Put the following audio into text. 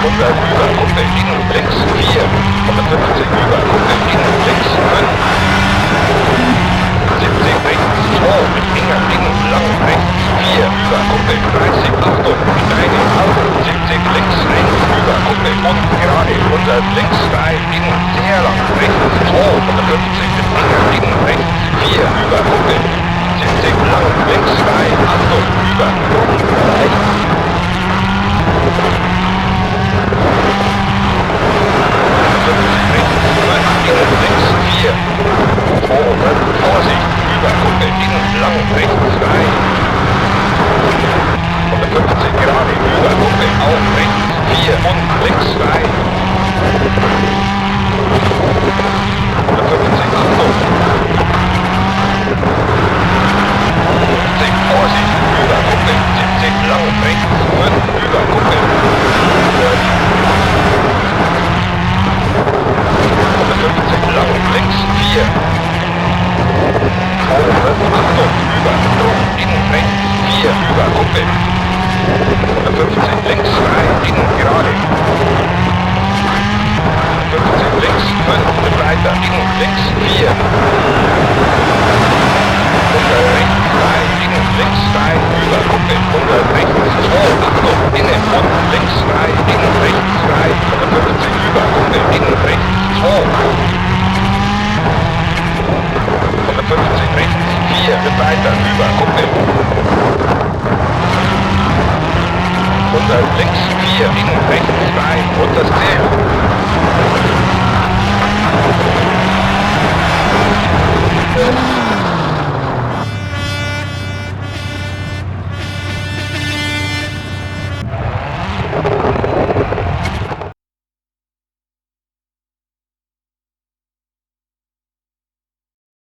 100 über, Kuppe, innen, links, 4, 150 über, Kuppe, innen, links, 5, 70 rechts, 2, mit enger, innen, lang, rechts, 4, über, Kuppe, 30, Achtung, Steine, auf, 70 links, 1, über, Kuppe, und gerade, 100 links, 3, innen, sehr lang, rechts, 2, 150 mit enger, innen, rechts, 4, über, Kuppe, 70 lang, links, 3, Achtung, über, rechts, 50 rechts, 5, innen, links, 4, 200, Vorsicht, über, Kuppe, innen, lang, rechts, 3, 150 gerade, über, Kuppe, auf, rechts, 4 und links, 3, 150, Achtung, 50, Vorsicht, über, Kuppe, 70, lang, rechts, 5, über, Kuppe, 150 lang, links 4. 200, Achtung, über, Druck, innen, rechts, 4, über, Kuppe. 150, links 3, innen, gerade. 150, links 5, mit weiter, innen, links 4. 100, rechts 3, innen, links 3, über, Kuppe. 100, rechts 2, Achtung, innen, und links 3, innen, rechts 3. 150, über, Kuppe, innen, rechts 2. 150 rechts, 4, mit weiter, über, Kuppe. 100 links, 4, innen, rechts, 3, und das Ziel.